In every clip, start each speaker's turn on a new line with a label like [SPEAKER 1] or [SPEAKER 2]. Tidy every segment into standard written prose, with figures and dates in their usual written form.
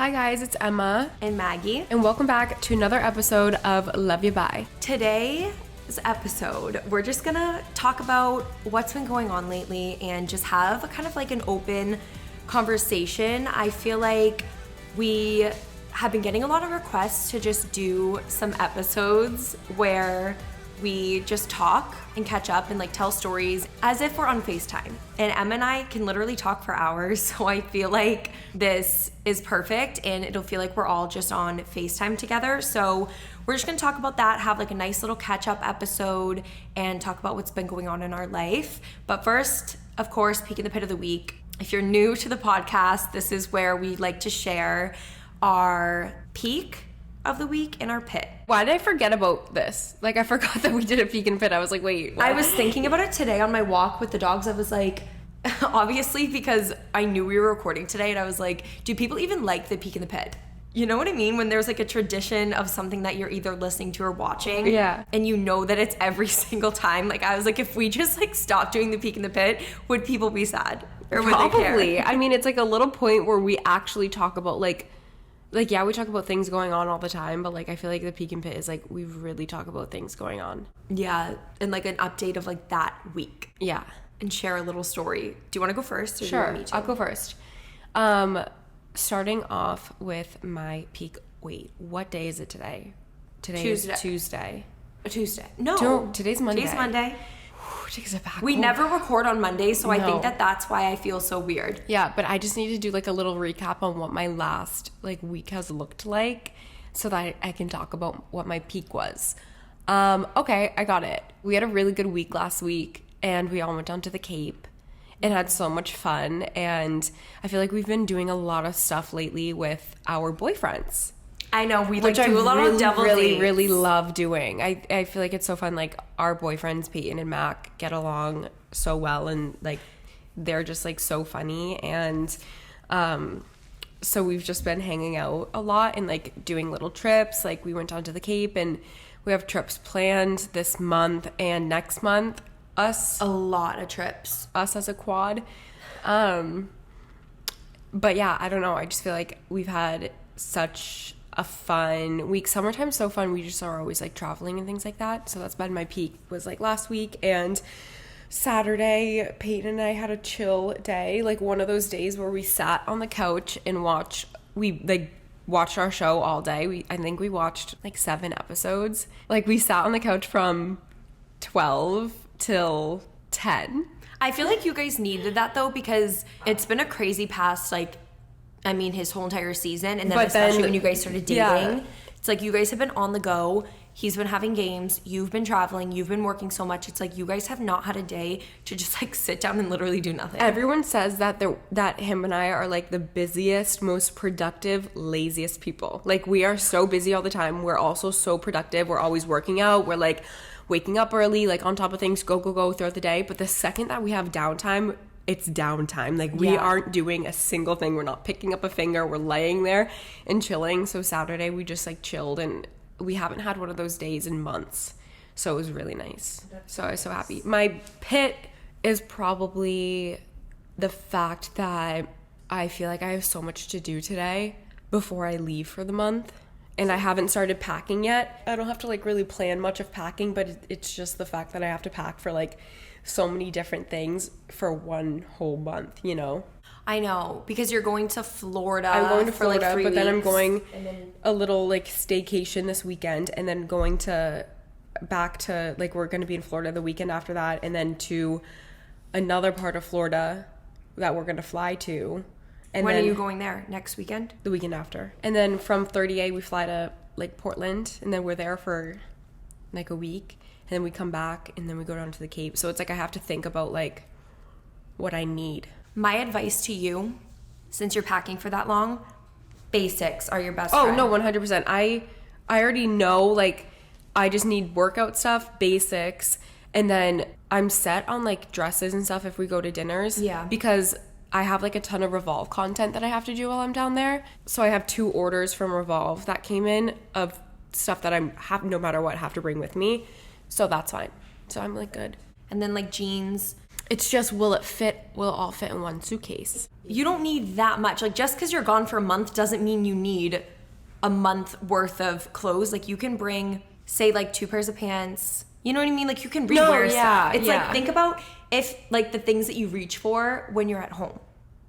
[SPEAKER 1] Hi guys, it's Emma
[SPEAKER 2] and Maggie,
[SPEAKER 1] and welcome back to another episode of Love You Bye.
[SPEAKER 2] Today's episode, we're just gonna talk about what's been going on lately and just have kind of like an open conversation. I feel like we have been getting a lot of requests to just do some episodes where we just talk and catch up and like tell stories as if we're on FaceTime. And Emma and I can literally talk for hours, so I feel like this is perfect and it'll feel like we're all just on FaceTime together. So we're just gonna talk about that, have like a nice little catch-up episode and talk about what's been going on in our life. But first, of course, Peek in the Pit of the Week. If you're new to the podcast, this is where we like to share our peak of the week in our pit.
[SPEAKER 1] Why did I forget about this? Like, I forgot that we did a peek and pit. I was like, wait, what?
[SPEAKER 2] I was thinking about it today on my walk with the dogs. I was like, obviously because I knew we were recording today, and I was like, do people even like the peek in the pit? You know what I mean? When there's like a tradition of something that you're either listening to or watching.
[SPEAKER 1] Yeah.
[SPEAKER 2] And you know that it's every single time. Like, I was like, if we just like stopped doing the peek in the pit, would people be sad? Or would
[SPEAKER 1] Probably.
[SPEAKER 2] they care?
[SPEAKER 1] I mean, it's like a little point where we actually talk about like, yeah, we talk about things going on all the time, but like I feel like the peek and pit is like we really talk about things going on.
[SPEAKER 2] Yeah, and like an update of like that week.
[SPEAKER 1] Yeah.
[SPEAKER 2] And share a little story. Do you want to go first? Or
[SPEAKER 1] Sure,
[SPEAKER 2] do you want me to?
[SPEAKER 1] I'll go first. Starting off with my peak. Wait, what day is it today? Today
[SPEAKER 2] Tuesday.
[SPEAKER 1] is Tuesday.
[SPEAKER 2] A Tuesday. No.
[SPEAKER 1] Today's Monday.
[SPEAKER 2] Today's Monday.
[SPEAKER 1] Takes it back.
[SPEAKER 2] We never record on Mondays, so I
[SPEAKER 1] No.
[SPEAKER 2] think that's why I feel so weird.
[SPEAKER 1] Yeah, but I just need to do like a little recap on what my last like week has looked like so that I can talk about what my peak was. Okay, I got it. We had a really good week last week and we all went down to the Cape and had so much fun, and I feel like we've been doing a lot of stuff lately with our boyfriends.
[SPEAKER 2] I know, we like
[SPEAKER 1] Which
[SPEAKER 2] do
[SPEAKER 1] I
[SPEAKER 2] a lot
[SPEAKER 1] really,
[SPEAKER 2] of devil
[SPEAKER 1] really,
[SPEAKER 2] dates.
[SPEAKER 1] really love doing. I feel like it's so fun. Like, our boyfriends, Peyton and Mac, get along so well, and like they're just like so funny. And so we've just been hanging out a lot and like doing little trips. Like, we went down to the Cape, and we have trips planned this month and next month.
[SPEAKER 2] A lot of trips.
[SPEAKER 1] Us as a quad. But yeah, I don't know. I just feel like we've had such a fun week. Summertime's so fun. We just are always like traveling and things like that. So that's been my peak, was like last week. And Saturday, Peyton and I had a chill day, like one of those days where we sat on the couch and watched our show all day. I think we watched like 7 episodes. Like, we sat on the couch from 12 till 10.
[SPEAKER 2] I feel like you guys needed that though, because it's been a crazy past, like, I mean, his whole entire season, and then especially when you guys started dating,
[SPEAKER 1] yeah.
[SPEAKER 2] It's like you guys have been on the go. He's been having games. You've been traveling. You've been working so much. It's like you guys have not had a day to just like sit down and literally do nothing.
[SPEAKER 1] Everyone says that that him and I are like the busiest, most productive, laziest people. Like, we are so busy all the time. We're also so productive. We're always working out. We're like waking up early, like on top of things, go throughout the day. But the second that we have downtime, it's downtime. Like, we aren't doing a single thing. We're not picking up a finger. We're laying there and chilling. So Saturday we just like chilled, and we haven't had one of those days in months. So it was really nice. So I was so happy. My pit is probably the fact that I feel like I have so much to do today before I leave for the month. And I haven't started packing yet. I don't have to like really plan much of packing, but it's just the fact that I have to pack for like so many different things for one whole month, you know?
[SPEAKER 2] I know, because you're going to Florida.
[SPEAKER 1] I'm going to
[SPEAKER 2] for like
[SPEAKER 1] Florida,
[SPEAKER 2] 3
[SPEAKER 1] but then I'm
[SPEAKER 2] weeks.
[SPEAKER 1] going a little like staycation this weekend, and then going back to like, we're going to be in Florida the weekend after that, and then to another part of Florida that we're going to fly to. And
[SPEAKER 2] when
[SPEAKER 1] then
[SPEAKER 2] are you going there? Next weekend?
[SPEAKER 1] the weekend after. And then from 30A we fly to like Portland, and then we're there for like a week, and then we come back, and then we go down to the Cape. So it's like I have to think about like what I need.
[SPEAKER 2] My advice to you, since you're packing for that long, basics are your best friend.
[SPEAKER 1] Oh, no, 100%. I already know, like, I just need workout stuff, basics, and then I'm set on like dresses and stuff if we go to dinners.
[SPEAKER 2] Yeah.
[SPEAKER 1] Because I have like a ton of Revolve content that I have to do while I'm down there. So I have 2 orders from Revolve that came in of stuff that no matter what, have to bring with me. So that's fine. So I'm like good.
[SPEAKER 2] And then like jeans.
[SPEAKER 1] It's just, will it all fit in one suitcase?
[SPEAKER 2] You don't need that much. Like, just because you're gone for a month doesn't mean you need a month worth of clothes. Like, you can bring, say, like 2 pairs of pants. You know what I mean? Like, you can rewear stuff. It's like, think about if, like, the things that you reach for when you're at home.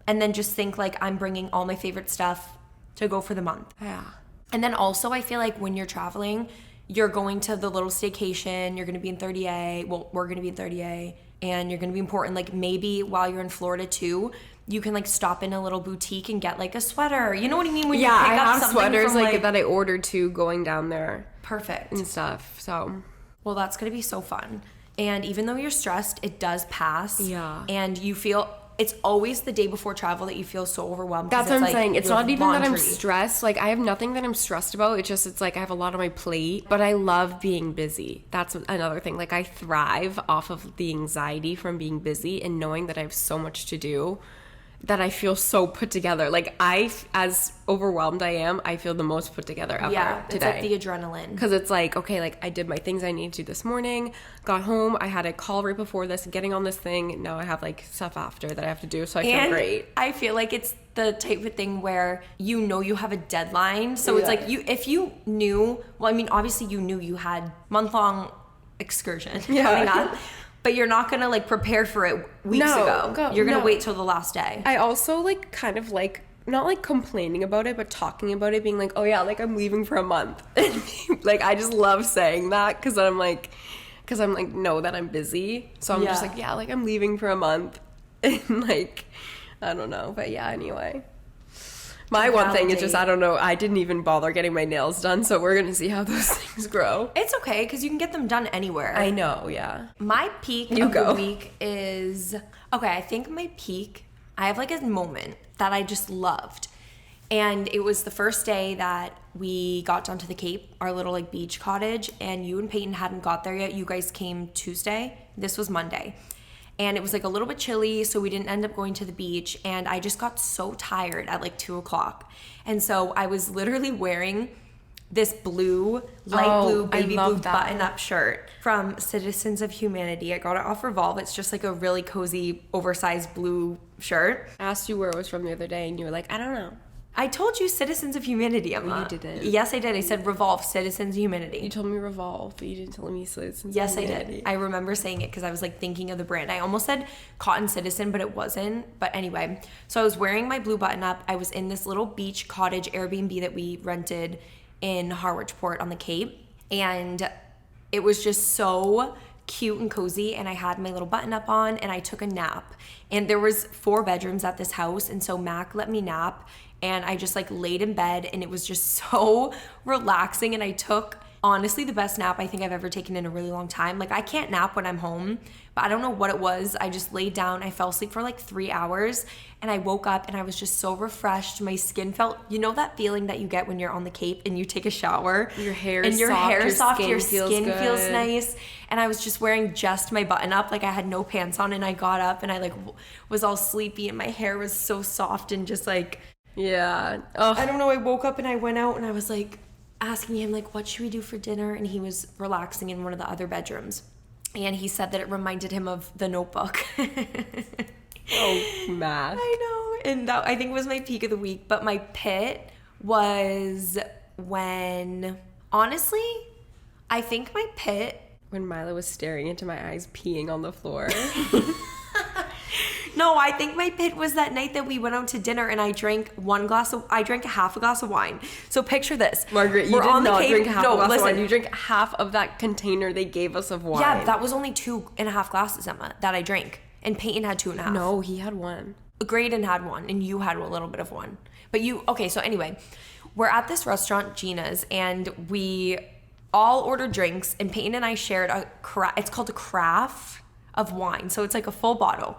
[SPEAKER 2] And then just think, like, I'm bringing all my favorite stuff to go for the month.
[SPEAKER 1] Yeah.
[SPEAKER 2] And then also, I feel like when you're traveling, you're going to the little staycation. You're going to be in 30A. Well, we're going to be in 30A. And you're going to be in Portland. Like, maybe while you're in Florida, too, you can, like, stop in a little boutique and get, like, a sweater. You know what I mean? When you pick
[SPEAKER 1] I
[SPEAKER 2] up
[SPEAKER 1] have
[SPEAKER 2] something
[SPEAKER 1] sweaters,
[SPEAKER 2] from,
[SPEAKER 1] like, that I ordered, too, going down there.
[SPEAKER 2] Perfect.
[SPEAKER 1] And stuff, so...
[SPEAKER 2] Well, that's going to be so fun. And even though you're stressed, it does pass.
[SPEAKER 1] Yeah.
[SPEAKER 2] And you feel, it's always the day before travel that you feel so overwhelmed.
[SPEAKER 1] That's what I'm saying. It's not even that I'm
[SPEAKER 2] laundry.
[SPEAKER 1] stressed. Like, I have nothing that I'm stressed about. It's like I have a lot on my plate, but I love being busy. That's another thing. Like, I thrive off of the anxiety from being busy and knowing that I have so much to do, that I feel so put together. Like, as overwhelmed I am, I feel the most put together ever today.
[SPEAKER 2] It's like the adrenaline.
[SPEAKER 1] Because it's like, okay, like, I did my things I needed to do this morning, got home, I had a call right before this, getting on this thing, now I have, like, stuff after that I have to do, so I feel great.
[SPEAKER 2] I feel like it's the type of thing where you know you have a deadline, so it's like, if you knew, well, I mean, obviously you knew you had month-long excursion coming up, but you're not gonna, like, prepare for it weeks ago. You're gonna wait till the last day.
[SPEAKER 1] I also, like, kind of, like, not, like, complaining about it, but talking about it, being like, oh, yeah, like, I'm leaving for a month. Like, I just love saying that, because I'm, like, know that I'm busy. So I'm just like, yeah, like, I'm leaving for a month. And, like, I don't know. But, yeah, anyway. My one thing is just, I don't know, I didn't even bother getting my nails done, so we're going to see how those things grow.
[SPEAKER 2] It's okay, because you can get them done anywhere.
[SPEAKER 1] I know, yeah.
[SPEAKER 2] My peak of the week is... Okay, I think my peak... I have, like, a moment that I just loved. And it was the first day that we got down to the Cape, our little, like, beach cottage, and you and Peyton hadn't got there yet. You guys came Tuesday. This was Monday. And it was, like, a little bit chilly, so we didn't end up going to the beach. And I just got so tired at, like, 2 o'clock. And so I was literally wearing this light blue, baby blue button-up shirt from Citizens of Humanity. I got it off Revolve. It's just, like, a really cozy, oversized blue shirt.
[SPEAKER 1] I asked you where it was from the other day, and you were like, I don't know.
[SPEAKER 2] I told you Citizens of Humanity, Emma.
[SPEAKER 1] Well, you didn't.
[SPEAKER 2] Yes, I did. I said Revolve, Citizens of Humanity.
[SPEAKER 1] You told me Revolve, but you didn't tell me Citizens
[SPEAKER 2] Yes,
[SPEAKER 1] of
[SPEAKER 2] I
[SPEAKER 1] Humanity.
[SPEAKER 2] did. I remember saying it because I was, like, thinking of the brand. I almost said Cotton Citizen, but it wasn't. But anyway, so I was wearing my blue button-up. I was in this little beach cottage Airbnb that we rented in Harwichport on the Cape. And it was just so cute and cozy, and I had my little button-up on, and I took a nap. And there was 4 bedrooms at this house, and so Mac let me nap. And I just, like, laid in bed, and it was just so relaxing. And I took, honestly, the best nap I think I've ever taken in a really long time. Like, I can't nap when I'm home, but I don't know what it was. I just laid down. I fell asleep for, like, 3 hours, and I woke up, and I was just so refreshed. My skin felt, you know that feeling that you get when you're on the Cape and you take a shower?
[SPEAKER 1] Your hair is soft,
[SPEAKER 2] your skin feels nice. And I was just wearing just my button-up. Like, I had no pants on, and I got up, and I, like, was all sleepy, and my hair was so soft and just, like...
[SPEAKER 1] Yeah. Oh.
[SPEAKER 2] I don't know. I woke up and I went out and I was like asking him, like, what should we do for dinner? And he was relaxing in one of the other bedrooms. And he said that it reminded him of The Notebook.
[SPEAKER 1] Oh, Matt.
[SPEAKER 2] I know. And that, I think, was my peak of the week. But my pit was when, honestly, I think my pit...
[SPEAKER 1] When Milo was staring into my eyes, peeing on the floor.
[SPEAKER 2] No, I think my pit was that night that we went out to dinner and I drank half a glass of wine. So picture this.
[SPEAKER 1] Margaret, you did not drink half a glass of wine. You drank half of that container they gave us of wine.
[SPEAKER 2] Yeah, that was only 2.5 glasses, Emma, that I drank. And Peyton had 2.5.
[SPEAKER 1] No, he had 1.
[SPEAKER 2] Graydon had 1, and you had a little bit of 1. But okay, so anyway, we're at this restaurant, Gina's, and we all ordered drinks, and Peyton and I shared it's called a carafe of wine. So it's like a full bottle.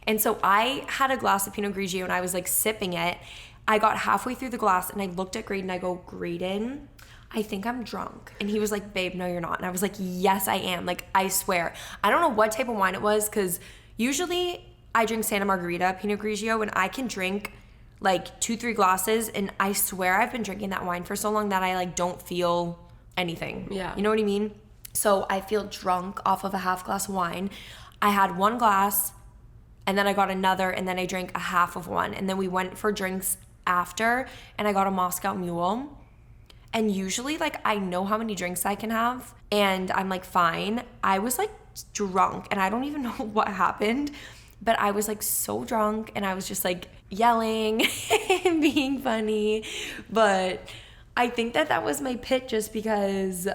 [SPEAKER 2] And so I had a glass of Pinot Grigio and I was like sipping it. I got halfway through the glass and I looked at Graydon and I go, Graydon, I think I'm drunk. And he was like, babe, no, you're not. And I was like, yes, I am. Like, I swear. I don't know what type of wine it was because usually I drink Santa Margarita Pinot Grigio and I can drink like 2-3 glasses. And I swear I've been drinking that wine for so long that I like don't feel anything.
[SPEAKER 1] Yeah.
[SPEAKER 2] You know what I mean? So I feel drunk off of a half glass of wine. I had 1 glass and then I got another, and then I drank a half of one, and then we went for drinks after, and I got a Moscow Mule. And usually, like, I know how many drinks I can have, and I'm like, fine. I was like drunk, and I don't even know what happened, but I was like so drunk, and I was just like yelling and being funny. But I think that was my pit, just because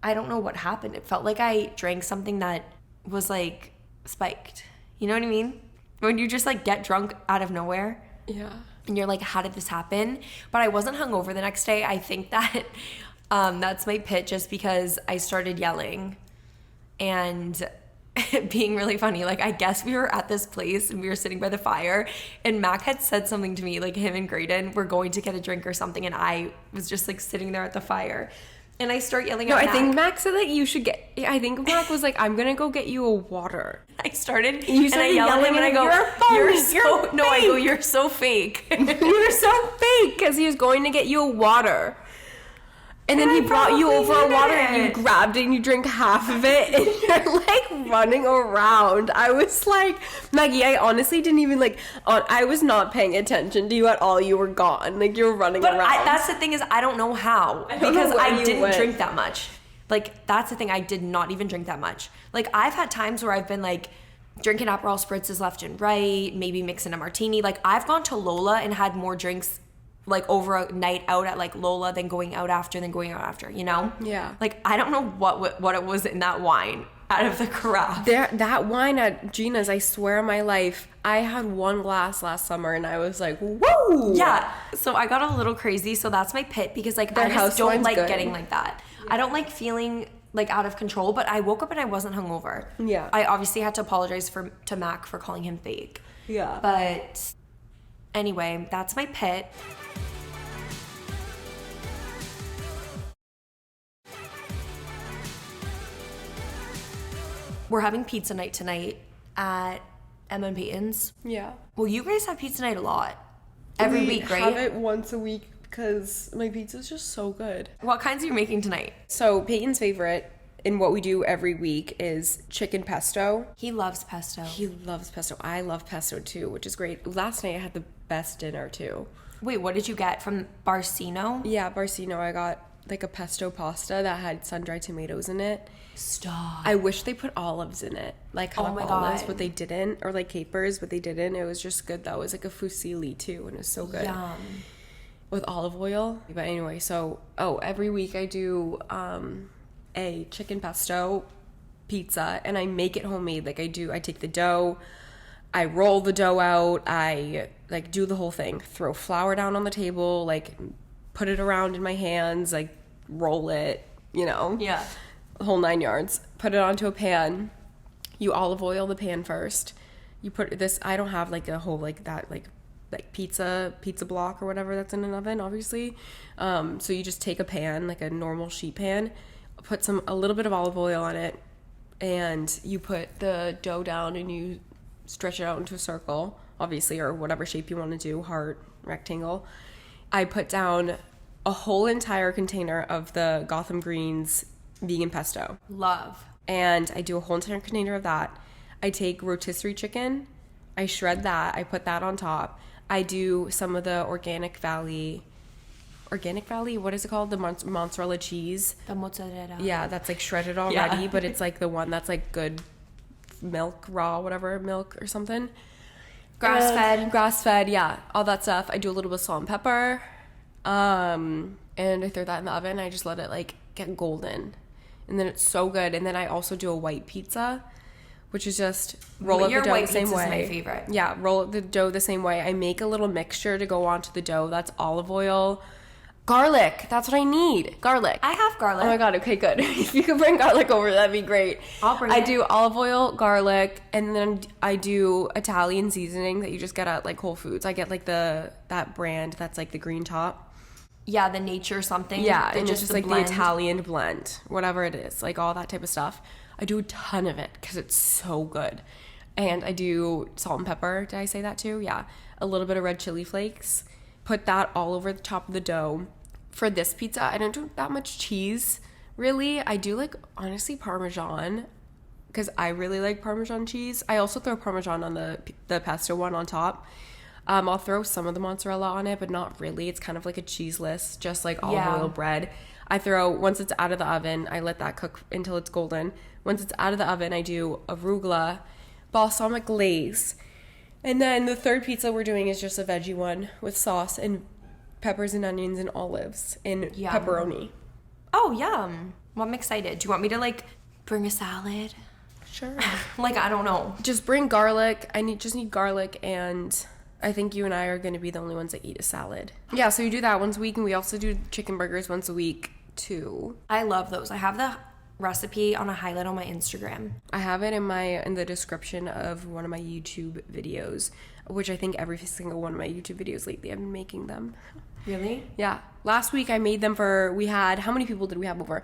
[SPEAKER 2] I don't know what happened. It felt like I drank something that was like spiked. You know what I mean? When you just like get drunk out of nowhere.
[SPEAKER 1] Yeah.
[SPEAKER 2] And you're like, how did this happen? But I wasn't hungover the next day. I think that that's my pit, just because I started yelling and being really funny. Like, I guess we were at this place and we were sitting by the fire, and Mac had said something to me, like him and Graydon were going to get a drink or something, and I was just like sitting there at the fire. And I start yelling at Mac.
[SPEAKER 1] I think Mac said that you should get, I think Mac was like, I'm gonna go get you a water.
[SPEAKER 2] I started,
[SPEAKER 1] You
[SPEAKER 2] and I
[SPEAKER 1] started
[SPEAKER 2] yell at him, and I go,
[SPEAKER 1] you're so
[SPEAKER 2] no, I go,
[SPEAKER 1] fake.
[SPEAKER 2] you're so fake.
[SPEAKER 1] You're so fake, because he was going to get you a water. And then
[SPEAKER 2] And
[SPEAKER 1] he
[SPEAKER 2] I
[SPEAKER 1] brought you
[SPEAKER 2] probably
[SPEAKER 1] over a water,
[SPEAKER 2] needed
[SPEAKER 1] and you
[SPEAKER 2] it.
[SPEAKER 1] grabbed it and you drank half of it, and you're like running around. I was like, Maggie, I honestly didn't even like, I was not paying attention to you at all. You were gone. Like, you were running
[SPEAKER 2] But
[SPEAKER 1] around.
[SPEAKER 2] that's the thing, is I don't know how,
[SPEAKER 1] don't know
[SPEAKER 2] because
[SPEAKER 1] where
[SPEAKER 2] I
[SPEAKER 1] you
[SPEAKER 2] didn't
[SPEAKER 1] went.
[SPEAKER 2] drink that much. Like, that's the thing, I did not even drink that much. Like, I've had times where I've been like drinking Aperol spritzes left and right, maybe mixing a martini. Like, I've gone to Lola and had more drinks like over a night out at like Lola than going out after, you know?
[SPEAKER 1] Yeah.
[SPEAKER 2] Like, I don't know what it was in that wine out of the carafe.
[SPEAKER 1] That wine at Gina's, I swear on my life, I had one glass last summer and I was like, whoa!
[SPEAKER 2] Yeah, so I got a little crazy, so that's my pit, because like
[SPEAKER 1] Their
[SPEAKER 2] I
[SPEAKER 1] house
[SPEAKER 2] just don't
[SPEAKER 1] wine's
[SPEAKER 2] like
[SPEAKER 1] good.
[SPEAKER 2] getting like that. I don't like feeling like out of control, but I woke up and I wasn't hungover.
[SPEAKER 1] Yeah.
[SPEAKER 2] I obviously had to apologize to Mac for calling him fake.
[SPEAKER 1] Yeah.
[SPEAKER 2] But anyway, that's my pit. We're having pizza night tonight at Emma and Peyton's.
[SPEAKER 1] Yeah.
[SPEAKER 2] Well, you guys have pizza night a lot. Every week, right?
[SPEAKER 1] We have it once a week because my pizza's just so good.
[SPEAKER 2] What kinds are you making tonight?
[SPEAKER 1] So Peyton's favorite in what we do every week is chicken pesto.
[SPEAKER 2] He loves pesto.
[SPEAKER 1] He loves pesto. I love pesto too, which is great. Last night I had the best dinner too.
[SPEAKER 2] Wait, what did you get from Barcino?
[SPEAKER 1] Yeah, Barcino. I got like a pesto pasta that had sun-dried tomatoes in it.
[SPEAKER 2] Stop.
[SPEAKER 1] I wish they put olives in it, like
[SPEAKER 2] Oh
[SPEAKER 1] hot
[SPEAKER 2] my
[SPEAKER 1] olives,
[SPEAKER 2] God.
[SPEAKER 1] but they didn't, or like capers, but they didn't. It was just good though. It was like a fusilli too, and it was so good.
[SPEAKER 2] Yum.
[SPEAKER 1] With olive oil. But anyway, so every week I do a chicken pesto pizza, and I make it homemade. Like I take the dough, I roll the dough out, I like do the whole thing, throw flour down on the table, like put it around in my hands, like roll it, you know.
[SPEAKER 2] Yeah.
[SPEAKER 1] The whole 9 yards. Put it onto a pan. You olive oil the pan first. You put this, I don't have like a whole like that like pizza block or whatever that's in an oven, obviously. So you just take a pan, like a normal sheet pan, put a little bit of olive oil on it, and you put the dough down and you stretch it out into a circle, obviously, or whatever shape you want to do, heart, rectangle. I put down a whole entire container of the Gotham Greens vegan pesto.
[SPEAKER 2] Love.
[SPEAKER 1] And I do a whole entire container of that. I take rotisserie chicken, I shred that, I put that on top. I do some of the Organic Valley, what is it called? The mozzarella cheese.
[SPEAKER 2] The mozzarella.
[SPEAKER 1] Yeah, that's like shredded already,
[SPEAKER 2] Yeah.
[SPEAKER 1] but it's like the one that's like good milk, raw, whatever, milk or something. Grass fed, yeah, all that stuff. I do a little bit of salt and pepper, and I throw that in the oven. I just let it like get golden, and then it's so good. And then I also do a white pizza, which is just roll up the dough the same way.
[SPEAKER 2] Your white pizza is my favorite.
[SPEAKER 1] Yeah, roll up the dough the same way. I make a little mixture to go onto the dough. That's olive oil, garlic. That's what I need. Garlic.
[SPEAKER 2] I have garlic.
[SPEAKER 1] Oh my god, okay, good. If you could bring garlic over, that'd be great.
[SPEAKER 2] I'll bring
[SPEAKER 1] I
[SPEAKER 2] it.
[SPEAKER 1] do olive oil, garlic, and then I do Italian seasoning that you just get at like Whole Foods. I get like that brand that's like the green top.
[SPEAKER 2] Yeah, the nature something.
[SPEAKER 1] Yeah,
[SPEAKER 2] the,
[SPEAKER 1] and it's just like
[SPEAKER 2] blend.
[SPEAKER 1] the Italian blend, whatever it is, like all that type of stuff. I do a ton of it because it's so good. And I do salt and pepper. Did I say that too? Yeah. A little bit of red chili flakes. Put that all over the top of the dough. For this pizza, I don't do that much cheese, really. I do like, honestly, Parmesan because I really like Parmesan cheese. I also throw Parmesan on the pesto one on top. I'll throw some of the mozzarella on it, but not really. It's kind of like a cheeseless, just like olive oil bread. I throw, once it's out of the oven, I let that cook until it's golden. Once it's out of the oven, I do arugula, balsamic glaze. And then the third pizza we're doing is just a veggie one with sauce and peppers and onions and olives and pepperoni.
[SPEAKER 2] Oh, yum. Well, I'm excited. Do you want me to, like, bring a salad?
[SPEAKER 1] Sure.
[SPEAKER 2] Like, I don't know.
[SPEAKER 1] Just bring garlic. Just need garlic, and I think you and I are going to be the only ones that eat a salad. Yeah, so you do that once a week, and we also do chicken burgers once a week, too.
[SPEAKER 2] I love those. I have the recipe on a highlight on my Instagram.
[SPEAKER 1] I have it in the description of one of my YouTube videos, which I think every single one of my YouTube videos lately I've been making them.
[SPEAKER 2] Really?
[SPEAKER 1] Yeah. Last week I made them how many people did we have over?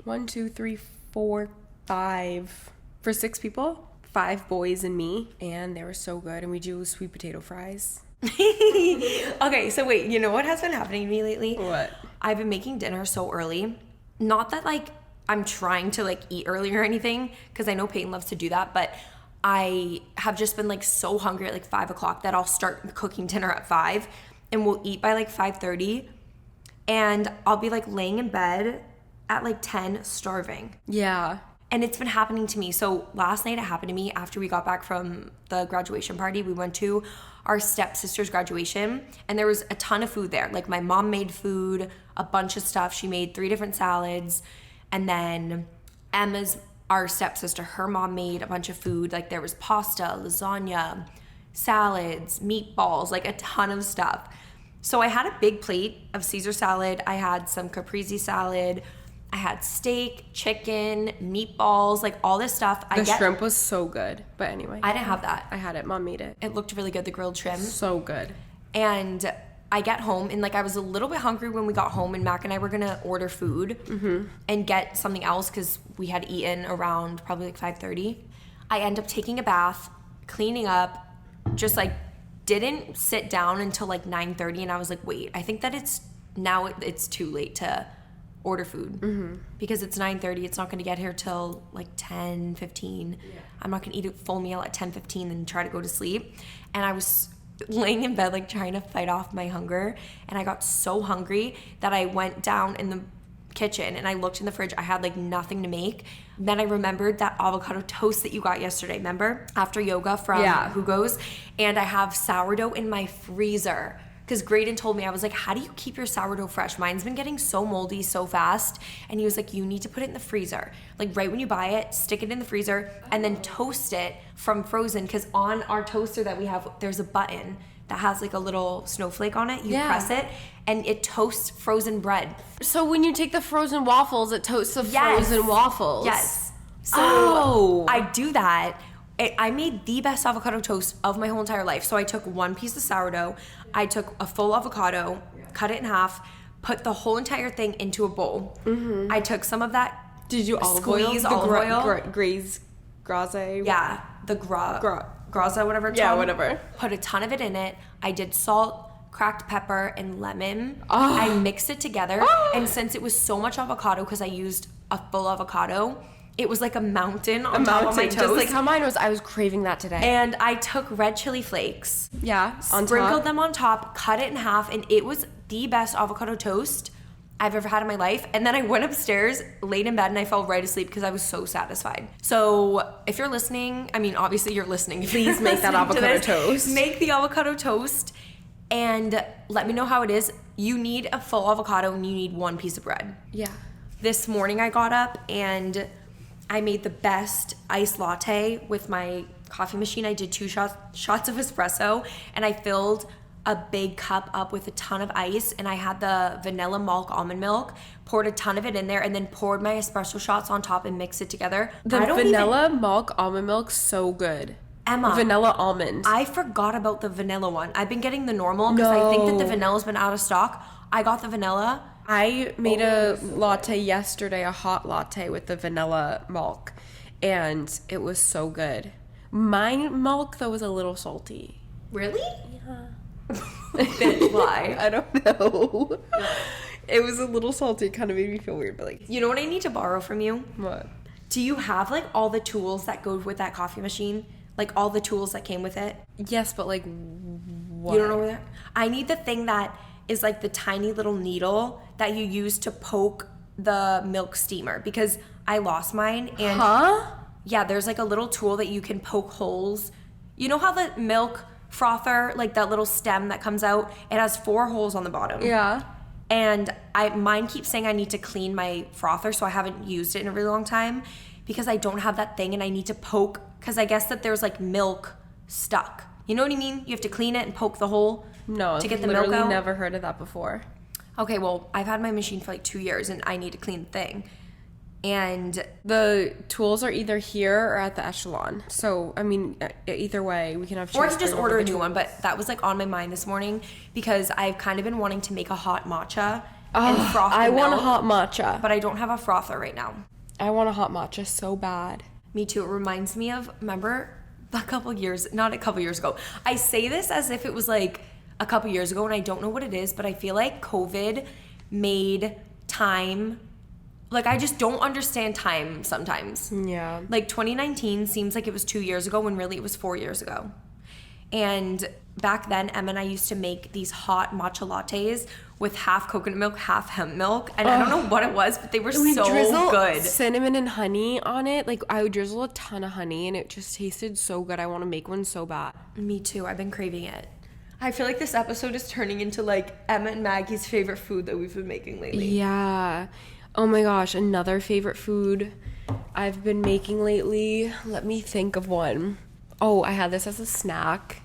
[SPEAKER 1] 1, 2, 3, 4, 5. For 6 people. 5 boys and me. And they were so good. And we do sweet potato fries.
[SPEAKER 2] Okay, so wait, you know what has been happening to me lately?
[SPEAKER 1] What?
[SPEAKER 2] I've been making dinner so early. Not that, like, I'm trying to, like, eat early or anything, because I know Peyton loves to do that, but I have just been, like, so hungry at, like, 5 o'clock that I'll start cooking dinner at 5, and we'll eat by, like, 5:30, and I'll be, like, laying in bed at, like, 10, starving.
[SPEAKER 1] Yeah.
[SPEAKER 2] And it's been happening to me. So last night it happened to me after we got back from the graduation party. We went to our stepsister's graduation, and there was a ton of food there. Like, my mom made food, a bunch of stuff. She made 3 different salads. And then our stepsister, her mom made a bunch of food. Like, there was pasta, lasagna, salads, meatballs, like a ton of stuff. So I had a big plate of Caesar salad. I had some caprese salad. I had steak, chicken, meatballs, like all this stuff.
[SPEAKER 1] The shrimp was so good. But anyway.
[SPEAKER 2] I didn't have that.
[SPEAKER 1] I had it. Mom made it.
[SPEAKER 2] It looked really good, the grilled shrimp.
[SPEAKER 1] So good.
[SPEAKER 2] And I get home, and like I was a little bit hungry when we got home, and Mac and I were gonna order food and get something else because we had eaten around probably like 5:30. I end up taking a bath, cleaning up, just like didn't sit down until like 9:30, and I was like, wait, I think that it's too late to order food because it's 9:30. It's not going to get here till like 10:15. I'm not going to eat a full meal at 10:15 and try to go to sleep. And I was laying in bed like trying to fight off my hunger, and I got so hungry that I went down in the kitchen and I looked in the fridge. I had like nothing to make. Then I remembered that avocado toast that you got yesterday, remember, after yoga from Hugo's, and I have sourdough in my freezer. Because Graydon told me, I was like, how do you keep your sourdough fresh? Mine's been getting so moldy so fast. And he was like, you need to put it in the freezer. Like right when you buy it, stick it in the freezer and then toast it from frozen. Because on our toaster that we have, there's a button that has like a little snowflake on it. You press it and it toasts frozen bread.
[SPEAKER 1] So when you take the frozen waffles, it toasts the frozen waffles.
[SPEAKER 2] Yes. So I do that. I made the best avocado toast of my whole entire life. So I took 1 piece of sourdough, I took a full avocado, cut it in half, put the whole entire thing into a bowl. I took some of that.
[SPEAKER 1] Did you
[SPEAKER 2] squeeze olive oil?
[SPEAKER 1] Graze.
[SPEAKER 2] Yeah, the graza, whatever it's called.
[SPEAKER 1] Whatever.
[SPEAKER 2] Put a ton of it in it. I did salt, cracked pepper, and lemon. I mixed it together. And since it was so much avocado, because I used a full avocado, it was like a mountain on top of my toast.
[SPEAKER 1] Just like how mine was. I was craving that today.
[SPEAKER 2] And I took red chili flakes.
[SPEAKER 1] Yeah,
[SPEAKER 2] sprinkled them on top, cut it in half, and it was the best avocado toast I've ever had in my life. And then I went upstairs, laid in bed, and I fell right asleep because I was so satisfied. So if you're listening, I mean, obviously you're listening.
[SPEAKER 1] Please make that avocado toast.
[SPEAKER 2] Make the avocado toast and let me know how it is. You need a full avocado and you need 1 piece of bread.
[SPEAKER 1] Yeah.
[SPEAKER 2] This morning I got up and I made the best iced latte with my coffee machine. I did 2 shots of espresso, and I filled a big cup up with a ton of ice, and I had the vanilla malk almond milk, poured a ton of it in there, and then poured my espresso shots on top and mixed it together.
[SPEAKER 1] The vanilla malk almond milk, so good.
[SPEAKER 2] Emma.
[SPEAKER 1] Vanilla almond.
[SPEAKER 2] I forgot about the vanilla one. I've been getting the normal because I think that the vanilla's been out of stock. I got the vanilla.
[SPEAKER 1] I made a latte yesterday, a hot latte with the vanilla milk, and it was so good. My milk, though, was a little salty.
[SPEAKER 2] Really?
[SPEAKER 1] Yeah.
[SPEAKER 2] Why?
[SPEAKER 1] I don't know. It was a little salty. It kind of made me feel weird, but like...
[SPEAKER 2] You know what I need to borrow from you?
[SPEAKER 1] What?
[SPEAKER 2] Do you have like all the tools that go with that coffee machine? Like all the tools that came with it?
[SPEAKER 1] Yes, but like what?
[SPEAKER 2] You don't know where they're? I need the thing that is like the tiny little needle that you use to poke the milk steamer, because I lost mine. And yeah, there's like a little tool that you can poke holes. You know how the milk frother, like that little stem that comes out, it has 4 holes on the bottom.
[SPEAKER 1] Yeah.
[SPEAKER 2] And mine keeps saying I need to clean my frother, so I haven't used it in a really long time because I don't have that thing, and I need to poke, because I guess that there's like milk stuck. You know what I mean? You have to clean it and poke the hole to get the milk out.
[SPEAKER 1] Literally never heard of that before.
[SPEAKER 2] Okay, well, I've had my machine for like 2 years, and I need to clean the thing. And
[SPEAKER 1] the tools are either here or at the Echelon. So, I mean, either way, we can have...
[SPEAKER 2] Or I can just order a new one, but that was like on my mind this morning because I've kind of been wanting to make a hot matcha and froth the milk.
[SPEAKER 1] I want a hot matcha.
[SPEAKER 2] But I don't have a frother right now.
[SPEAKER 1] I want a hot matcha so bad.
[SPEAKER 2] Me too. It reminds me of, remember not a couple years ago. I say this as if it was like a couple years ago, and I don't know what it is, but I feel like COVID made time... Like, I just don't understand time sometimes.
[SPEAKER 1] Yeah.
[SPEAKER 2] Like, 2019 seems like it was 2 years ago when really it was 4 years ago. And back then, Emma and I used to make these hot matcha lattes with half coconut milk, half hemp milk. And I don't know what it was, but they were so good.
[SPEAKER 1] Cinnamon and honey on it. Like, I would drizzle a ton of honey, and it just tasted so good. I want to make one so bad.
[SPEAKER 2] Me too. I've been craving it. I feel like this episode is turning into, like, Emma and Maggie's favorite food that we've been making lately.
[SPEAKER 1] Yeah. Oh my gosh, another favorite food I've been making lately. Let me think of one. Oh, I had this as a snack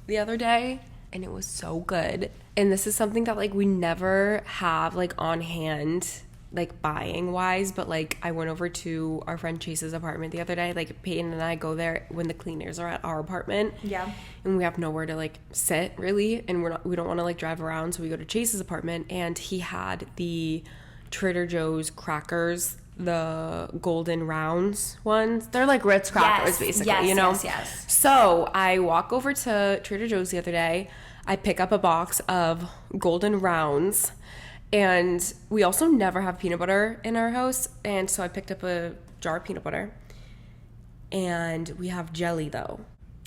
[SPEAKER 1] the other day, and it was so good. And this is something that, like, we never have, like, on hand, like, buying wise, but, like, I went over to our friend Chase's apartment the other day. Like, Peyton and I go there when the cleaners are at our apartment.
[SPEAKER 2] Yeah.
[SPEAKER 1] And we have nowhere to, like, sit, really, and we don't want to, like, drive around, so we go to Chase's apartment, and he had the Trader Joe's crackers, the golden rounds ones. They're like Ritz crackers, basically, you know?
[SPEAKER 2] Yes.
[SPEAKER 1] So I walk over to Trader Joe's the other day. I pick up a box of golden rounds, and we also never have peanut butter in our house, and so I picked up a jar of peanut butter, and we have jelly, though.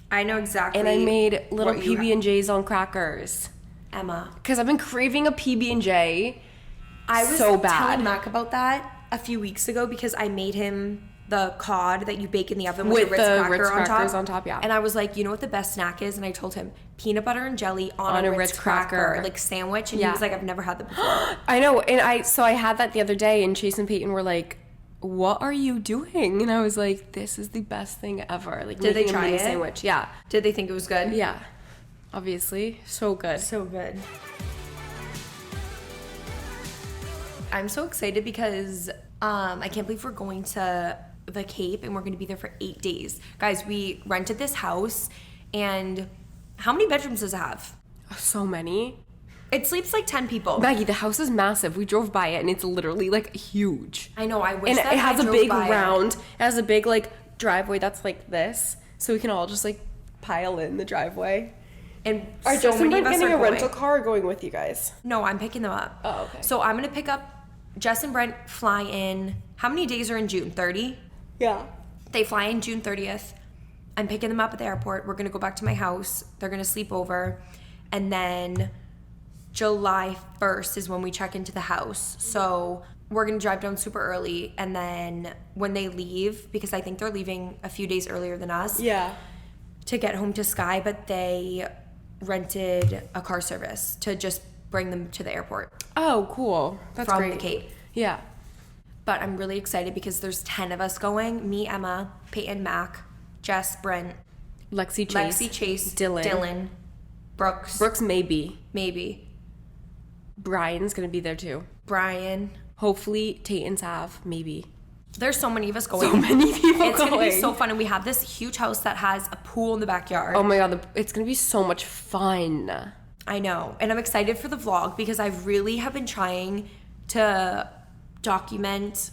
[SPEAKER 2] I know exactly.
[SPEAKER 1] And I made little PB&Js on crackers.
[SPEAKER 2] Emma.
[SPEAKER 1] Because I've been craving a PB&J.
[SPEAKER 2] I was
[SPEAKER 1] so bad.
[SPEAKER 2] telling Mac about that a few weeks ago because I made him the cod that you bake in the oven with the Ritz crackers
[SPEAKER 1] on top. Yeah.
[SPEAKER 2] And I was like, you know what the best snack is? And I told him peanut butter and jelly on a Ritz cracker, like sandwich. And he was like, I've never had that before.
[SPEAKER 1] I know. And I had that the other day, and Chase and Peyton were like, what are you doing? And I was like, this is the best thing ever. Like,
[SPEAKER 2] did they try it?
[SPEAKER 1] Sandwich. Yeah.
[SPEAKER 2] Did they think it was good?
[SPEAKER 1] Yeah. Obviously. So good.
[SPEAKER 2] So good. I'm so excited because I can't believe we're going to the Cape and we're going to be there for 8 days. Guys, we rented this house, and how many bedrooms does it have?
[SPEAKER 1] So many.
[SPEAKER 2] It sleeps like 10 people.
[SPEAKER 1] Maggie, the house is massive. We drove by it, and it's literally like huge.
[SPEAKER 2] I know. I wish
[SPEAKER 1] and
[SPEAKER 2] that
[SPEAKER 1] it has
[SPEAKER 2] I
[SPEAKER 1] a
[SPEAKER 2] drove
[SPEAKER 1] big
[SPEAKER 2] by
[SPEAKER 1] round. It has a big like driveway that's like this, so we can all just like pile in the driveway.
[SPEAKER 2] And
[SPEAKER 1] are
[SPEAKER 2] so
[SPEAKER 1] Justin
[SPEAKER 2] many of us
[SPEAKER 1] getting
[SPEAKER 2] are
[SPEAKER 1] a rental car or going with you guys?
[SPEAKER 2] No, I'm picking them up.
[SPEAKER 1] Oh, okay.
[SPEAKER 2] So I'm gonna pick up. Jess and Brent fly in. How many days are in June? 30?
[SPEAKER 1] Yeah.
[SPEAKER 2] They fly in June 30th. I'm picking them up at the airport. We're going to go back to my house. They're going to sleep over. And then July 1st is when we check into the house. So we're going to drive down super early. And then when they leave, because I think they're leaving a few days earlier than us.
[SPEAKER 1] Yeah.
[SPEAKER 2] To get home to Sky, but they rented a car service to just bring them to the airport.
[SPEAKER 1] Oh, cool. That's
[SPEAKER 2] from
[SPEAKER 1] great.
[SPEAKER 2] the Cape.
[SPEAKER 1] Yeah.
[SPEAKER 2] But I'm really excited because there's 10 of us going. Me, Emma, Peyton, Mac, Jess, Brent,
[SPEAKER 1] Lexi Chase,
[SPEAKER 2] Dylan, Brooks, maybe.
[SPEAKER 1] Brian's gonna be there too.
[SPEAKER 2] Brian.
[SPEAKER 1] Hopefully, Tayton's have, maybe.
[SPEAKER 2] There's so many of us going.
[SPEAKER 1] So many people
[SPEAKER 2] It's going to be so fun. And we have this huge house that has a pool in the backyard.
[SPEAKER 1] Oh my God, it's gonna be so much fun.
[SPEAKER 2] I know. And I'm excited for the vlog because I really have been trying to document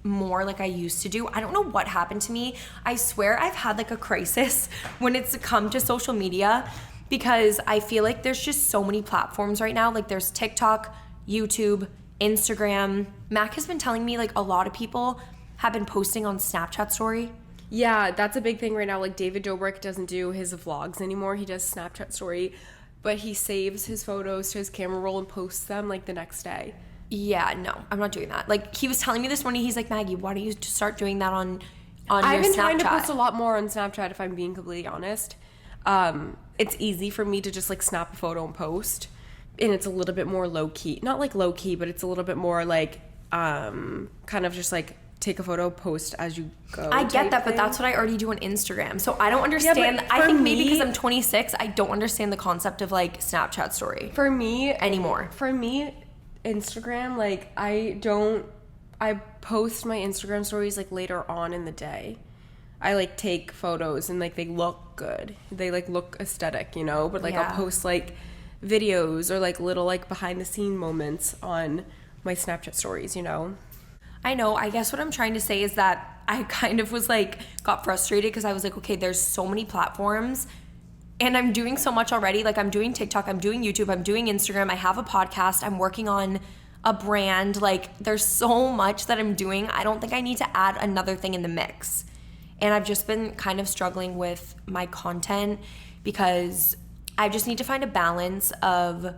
[SPEAKER 2] more like I used to do. I don't know what happened to me. I swear I've had like a crisis when it's come to social media because I feel like there's just so many platforms right now. Like there's TikTok, YouTube, Instagram. Mac has been telling me like a lot of people have been posting on Snapchat story.
[SPEAKER 1] Yeah, that's a big thing right now. Like David Dobrik doesn't do his vlogs anymore. He does Snapchat story, but he saves his photos to his camera roll and posts them like the next day.
[SPEAKER 2] Yeah, no, I'm not doing that. Like he was telling me this morning, he's like, Maggie, why don't you just start doing that on your Snapchat?
[SPEAKER 1] I've been trying to post a lot more on Snapchat, if I'm being completely honest. It's easy for me to just like snap a photo and post, and it's a little bit more low key. Not like low key, but it's a little bit more like kind of just like take a photo, post as you go.
[SPEAKER 2] I get that, but that's what I already do on Instagram. So I don't understand.
[SPEAKER 1] Yeah,
[SPEAKER 2] I think maybe because I'm 26, I don't understand the concept of like Snapchat story
[SPEAKER 1] for me
[SPEAKER 2] anymore.
[SPEAKER 1] For me, Instagram, like I post my Instagram stories like later on in the day. I like take photos and like they look good. They like look aesthetic, you know? But like I'll post like videos or like little like behind the scene moments on my Snapchat stories, you know?
[SPEAKER 2] I know. I guess what I'm trying to say is that I kind of was like, got frustrated because I was like, okay, there's so many platforms and I'm doing so much already. Like I'm doing TikTok, I'm doing YouTube, I'm doing Instagram, I have a podcast, I'm working on a brand. Like there's so much that I'm doing. I don't think I need to add another thing in the mix. And I've just been kind of struggling with my content because I just need to find a balance of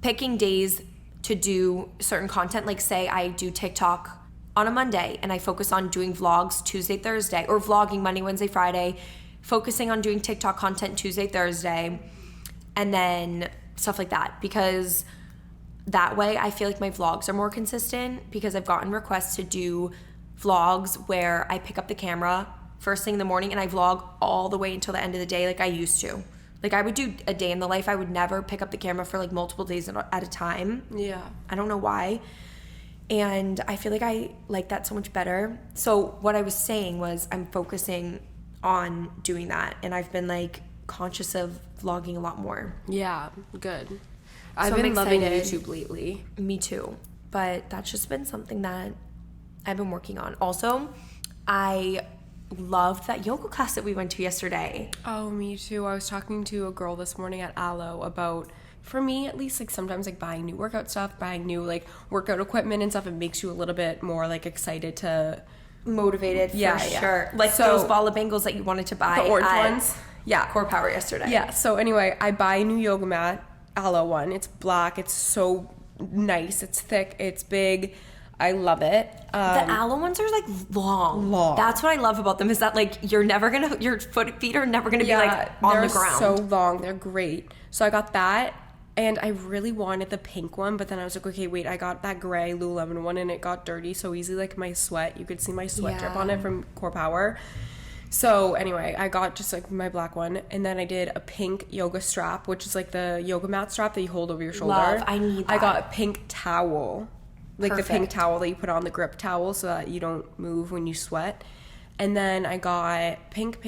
[SPEAKER 2] picking days to do certain content. Like say I do TikTok on a Monday and I focus on doing vlogs Tuesday, Thursday, or vlogging Monday, Wednesday, Friday, focusing on doing TikTok content Tuesday, Thursday, and then stuff like that. Because that way I feel like my vlogs are more consistent, because I've gotten requests to do vlogs where I pick up the camera first thing in the morning and I vlog all the way until the end of the day like I used to. Like I would do a day in the life. I would never pick up the camera for like multiple days at a time.
[SPEAKER 1] Yeah.
[SPEAKER 2] I don't know why. And I feel like I like that so much better. So what I was saying was I'm focusing on doing that. And I've been like conscious of vlogging a lot more.
[SPEAKER 1] Yeah, good. I've been loving YouTube lately.
[SPEAKER 2] Me too. But that's just been something that I've been working on. Also, I loved that yoga class that we went to yesterday.
[SPEAKER 1] Oh, me too. I was talking to a girl this morning at Aloe about, for me at least, like sometimes like buying new workout stuff, buying new like workout equipment and stuff, it makes you a little bit more like excited to...
[SPEAKER 2] Motivated, for sure. Like so, those ball of bangles that you wanted to buy.
[SPEAKER 1] The orange ones? Yeah.
[SPEAKER 2] Core Power yesterday.
[SPEAKER 1] Yeah, so anyway, I buy a new yoga mat, Aloe one. It's black. It's so nice. It's thick. It's big. I love it.
[SPEAKER 2] The Aloe ones are like long. That's what I love about them, is that like your feet are never gonna be like on the ground.
[SPEAKER 1] They're so long. They're great. So I got that, and I really wanted the pink one, but then I was like, okay, wait, I got that gray Lululemon one, and it got dirty so easily. Like my sweat, you could see my sweat drip on it from Core Power. So anyway, I got just like my black one, and then I did a pink yoga strap, which is like the yoga mat strap that you hold over your shoulder.
[SPEAKER 2] Love, I need that.
[SPEAKER 1] I got a pink towel. Like
[SPEAKER 2] Perfect.
[SPEAKER 1] The pink towel that you put on, the grip towel, so that you don't move when you sweat. And then I got pink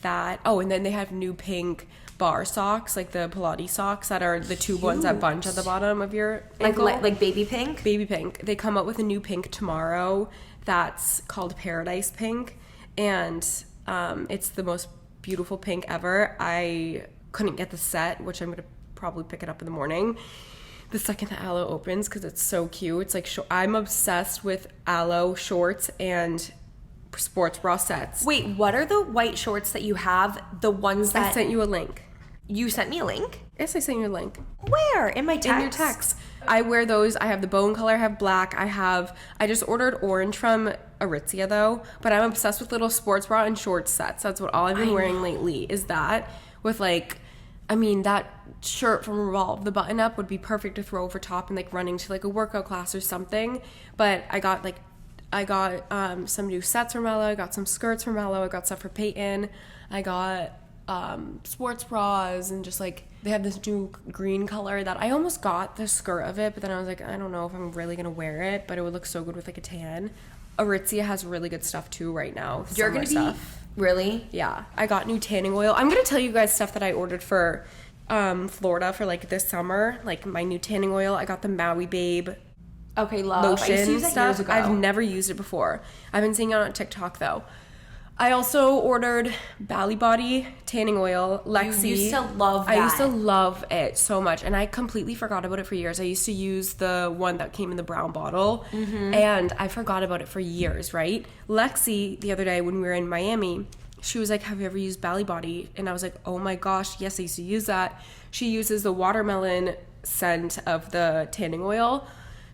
[SPEAKER 1] that. Oh, and then they have new pink bar socks, like the Pilates socks that are the tube ones that bunch at the bottom of your ankle.
[SPEAKER 2] Like baby pink?
[SPEAKER 1] Baby pink. They come out with a new pink tomorrow that's called Paradise Pink. And it's the most beautiful pink ever. I couldn't get the set, which I'm going to probably pick it up in the morning the second the Aloe opens, because it's so cute. It's like I'm obsessed with Aloe shorts and sports bra sets.
[SPEAKER 2] Wait, what are the white shorts that you have? The ones that
[SPEAKER 1] I sent you a link.
[SPEAKER 2] You sent me a link?
[SPEAKER 1] Yes, I sent you a link.
[SPEAKER 2] Where? In my text?
[SPEAKER 1] In your text. I wear those. I have the bone color. I have black. I just ordered orange from Aritzia though, but I'm obsessed with little sports bra and shorts sets. That's what all I've been wearing lately, is that with like, I mean, that shirt from Revolve, the button up would be perfect to throw over top and like running to like a workout class or something. But I got some new sets from Aloe. I got some skirts from Aloe. I got stuff for Peyton. I got sports bras, and just like they have this new green color that I almost got the skirt of it, but then I was like, I don't know if I'm really gonna wear it, but it would look so good with like a tan. Aritzia has really good stuff too right now.
[SPEAKER 2] You're gonna be really?
[SPEAKER 1] Yeah, I got new tanning oil. I'm gonna tell you guys stuff that I ordered for Florida for like this summer, like my new tanning oil. I got the Maui Babe
[SPEAKER 2] lotion
[SPEAKER 1] stuff. I've never used it before. I've been seeing it on TikTok though. I also ordered Bally Body tanning oil. Lexi.
[SPEAKER 2] You used to love that.
[SPEAKER 1] I used to love it so much, and I completely forgot about it for years. I used to use the one that came in the brown bottle, and I forgot about it for years, right? Lexi, the other day when we were in Miami, she was like, have you ever used Bally Body? And I was like, oh my gosh, yes, I used to use that. She uses the watermelon scent of the tanning oil.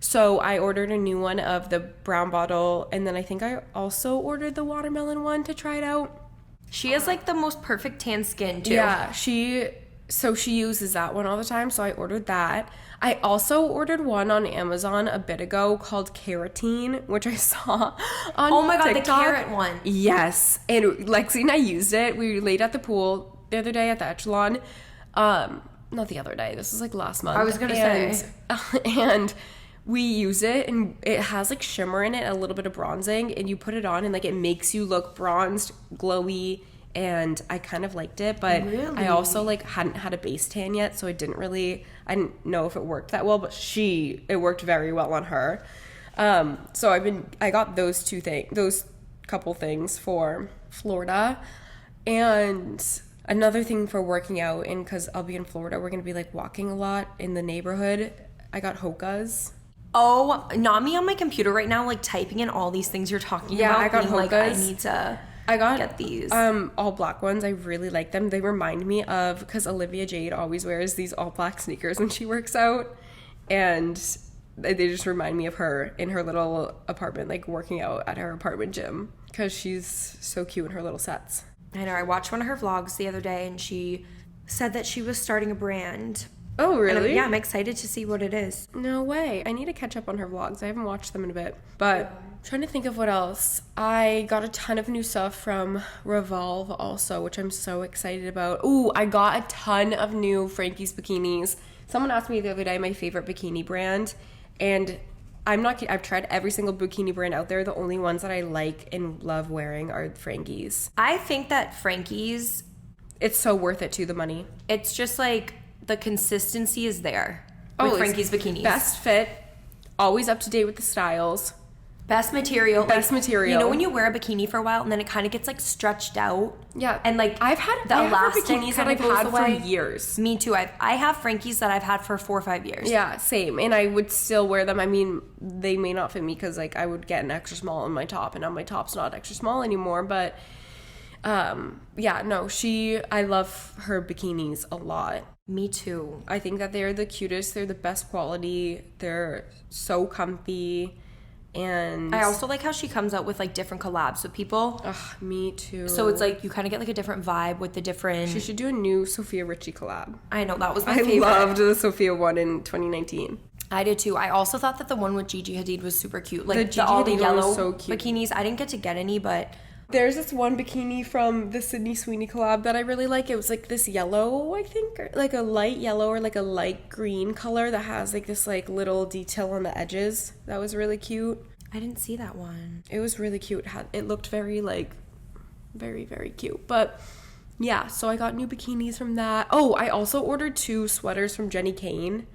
[SPEAKER 1] So I ordered a new one of the brown bottle, and then I think I also ordered the watermelon one to try it out.
[SPEAKER 2] She has like the most perfect tan skin too.
[SPEAKER 1] Yeah, she uses that one all the time, so I ordered that. I also ordered one on Amazon a bit ago called Keratin, which I saw on
[SPEAKER 2] Oh my god,
[SPEAKER 1] TikTok.
[SPEAKER 2] the carrot one.
[SPEAKER 1] Yes, and Lexi and I used it. We laid at the pool the other day at the Echelon. Not the other day. This was like last month.
[SPEAKER 2] I was gonna say.
[SPEAKER 1] And we use it, and it has like shimmer in it, a little bit of bronzing, and you put it on and like it makes you look bronzed, glowy, and I kind of liked it, but
[SPEAKER 2] Really?
[SPEAKER 1] I also like hadn't had a base tan yet, so I didn't know if it worked that well, but it worked very well on her. So I got those couple things for Florida, and another thing for working out, and because I'll be in Florida, we're gonna be like walking a lot in the neighborhood. I got Hoka's.
[SPEAKER 2] Oh, not me on my computer right now, like typing in all these things you're talking about.
[SPEAKER 1] I got
[SPEAKER 2] being like,
[SPEAKER 1] Hoka's.
[SPEAKER 2] I need to get these.
[SPEAKER 1] All black ones. I really like them. They remind me of, because Olivia Jade always wears these all black sneakers when she works out, and they just remind me of her in her little apartment, like working out at her apartment gym, because she's so cute in her little sets.
[SPEAKER 2] I know. I watched one of her vlogs the other day, and she said that she was starting a brand.
[SPEAKER 1] Oh, really?
[SPEAKER 2] I'm excited to see what it is.
[SPEAKER 1] No way. I need to catch up on her vlogs. I haven't watched them in a bit. But trying to think of what else. I got a ton of new stuff from Revolve also, which I'm so excited about. Ooh, I got a ton of new Frankie's bikinis. Someone asked me the other day my favorite bikini brand, and I'm not kidding. I've tried every single bikini brand out there. The only ones that I like and love wearing are Frankie's.
[SPEAKER 2] I think that Frankie's,
[SPEAKER 1] It's so worth it too, the money.
[SPEAKER 2] it's just like the consistency is there with Frankie's bikinis.
[SPEAKER 1] Best fit, always up to date with the styles.
[SPEAKER 2] Best material.
[SPEAKER 1] Best material.
[SPEAKER 2] You know when you wear a bikini for a while and then it kind of gets like stretched out?
[SPEAKER 1] Yeah.
[SPEAKER 2] And like
[SPEAKER 1] I have
[SPEAKER 2] elastic
[SPEAKER 1] bikinis that I've had for years.
[SPEAKER 2] Me too. I have Frankie's that I've had for 4 or 5 years.
[SPEAKER 1] Yeah, same. And I would still wear them. I mean, they may not fit me because like I would get an extra small on my top, and now my top's not extra small anymore, but yeah, no, I love her bikinis a lot.
[SPEAKER 2] Me too.
[SPEAKER 1] I think that they're the cutest. They're the best quality. They're so comfy. And
[SPEAKER 2] I also like how she comes out with like different collabs with people.
[SPEAKER 1] Ugh, me too.
[SPEAKER 2] So it's like you kind of get like a different vibe with the different.
[SPEAKER 1] She should do a new Sophia Richie collab.
[SPEAKER 2] I know, that was my favorite.
[SPEAKER 1] I loved the Sophia one in 2019.
[SPEAKER 2] I did too. I also thought that the one with Gigi Hadid was super cute. Like
[SPEAKER 1] Gigi
[SPEAKER 2] all the
[SPEAKER 1] Hadid one
[SPEAKER 2] yellow
[SPEAKER 1] was so cute.
[SPEAKER 2] bikinis. I didn't get to get any, but
[SPEAKER 1] there's this one bikini from the Sydney Sweeney collab that I really like. It was like this yellow, I think, or like a light yellow or like a light green color that has like this like little detail on the edges. That was really cute.
[SPEAKER 2] I didn't see that one.
[SPEAKER 1] It was really cute. It looked very like very, very cute. But yeah, so I got new bikinis from that. Oh, I also ordered 2 sweaters from Jenny Kane,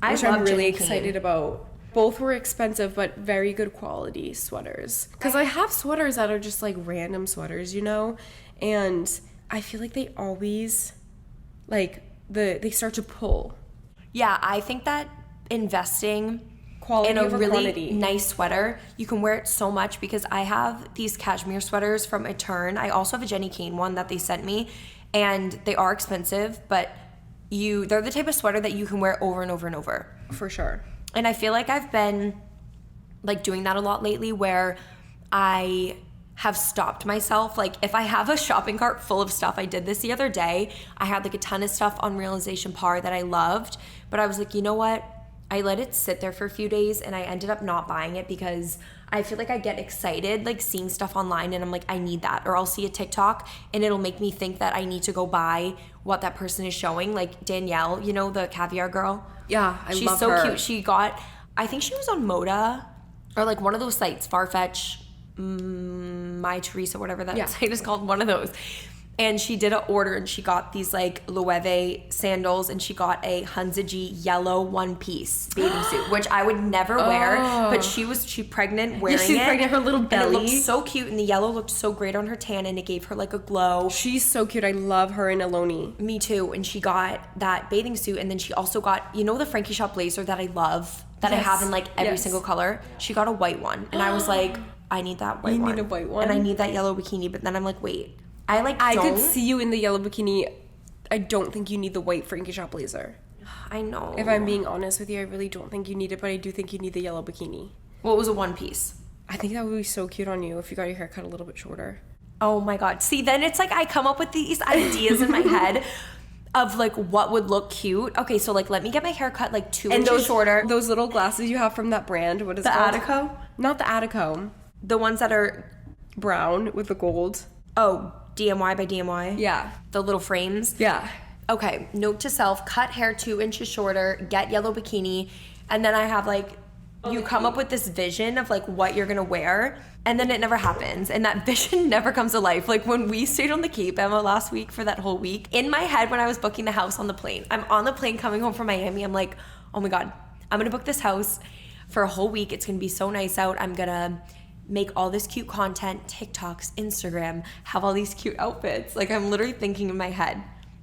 [SPEAKER 1] which I'm really excited about. Both were expensive, but very good quality sweaters. Because I have sweaters that are just like random sweaters, you know? And I feel like they always, like, they start to pull.
[SPEAKER 2] Yeah, I think that investing
[SPEAKER 1] Quality
[SPEAKER 2] in a
[SPEAKER 1] over
[SPEAKER 2] really
[SPEAKER 1] quantity.
[SPEAKER 2] nice sweater, you can wear it so much, because I have these cashmere sweaters from Etern. I also have a Jenny Kane one that they sent me, and they are expensive, but they're the type of sweater that you can wear over and over and over.
[SPEAKER 1] For sure.
[SPEAKER 2] And I feel like I've been like doing that a lot lately, where I have stopped myself. Like if I have a shopping cart full of stuff, I did this the other day. I had like a ton of stuff on Realization Par that I loved, but I was like, you know what? I let it sit there for a few days, and I ended up not buying it because I feel like I get excited like seeing stuff online, and I'm like, I need that. Or I'll see a TikTok and it'll make me think that I need to go buy what that person is showing. Like Danielle, you know, the caviar girl.
[SPEAKER 1] Yeah,
[SPEAKER 2] She's
[SPEAKER 1] love
[SPEAKER 2] so
[SPEAKER 1] her.
[SPEAKER 2] cute. She got, I think she was on Moda or like one of those sites, Farfetch, My Teresa, whatever that site is called, one of those. And she did an order and she got these like Loewe sandals and she got a Hunzaji yellow one-piece bathing suit, which I would never wear, but she pregnant wearing
[SPEAKER 1] She's pregnant, her little belly.
[SPEAKER 2] And it looked so cute and the yellow looked so great on her tan and it gave her like a glow.
[SPEAKER 1] She's so cute. I love her in Aloni.
[SPEAKER 2] Me too. And she got that bathing suit and then she also got, you know, the Frankie Shop blazer that I love, that I have in like every single color? She got a white one. And I was like, I need that white one.
[SPEAKER 1] You need a white one?
[SPEAKER 2] And I need that yellow bikini. But then I'm like, wait. I
[SPEAKER 1] could see you in the yellow bikini. I don't think you need the white Frankie Shop blazer.
[SPEAKER 2] I know.
[SPEAKER 1] If I'm being honest with you, I really don't think you need it, but I do think you need the yellow bikini.
[SPEAKER 2] Well, it was a one piece.
[SPEAKER 1] I think that would be so cute on you if you got your hair cut a little bit shorter.
[SPEAKER 2] Oh my God. See, then it's like I come up with these ideas in my head of like what would look cute. Okay, so like let me get my hair cut like 2 inches shorter.
[SPEAKER 1] Those little glasses you have from that brand, what is it called?
[SPEAKER 2] The Attico?
[SPEAKER 1] Not the Attico.
[SPEAKER 2] The ones that are
[SPEAKER 1] brown with the gold.
[SPEAKER 2] Oh, DMY by DMY?
[SPEAKER 1] Yeah.
[SPEAKER 2] The little frames?
[SPEAKER 1] Yeah.
[SPEAKER 2] Okay, note to self, cut hair 2 inches shorter, get yellow bikini, and then I have like, you come up with this vision of like what you're gonna wear, and then it never happens, and that vision never comes to life. Like when we stayed on the Cape, Emma, last week for that whole week, in my head when I was booking the house on the plane, I'm on the plane coming home from Miami, I'm like, oh my God, I'm gonna book this house for a whole week, it's gonna be so nice out, I'm gonna make all this cute content, TikToks, Instagram, have all these cute outfits. Like I'm literally thinking in my head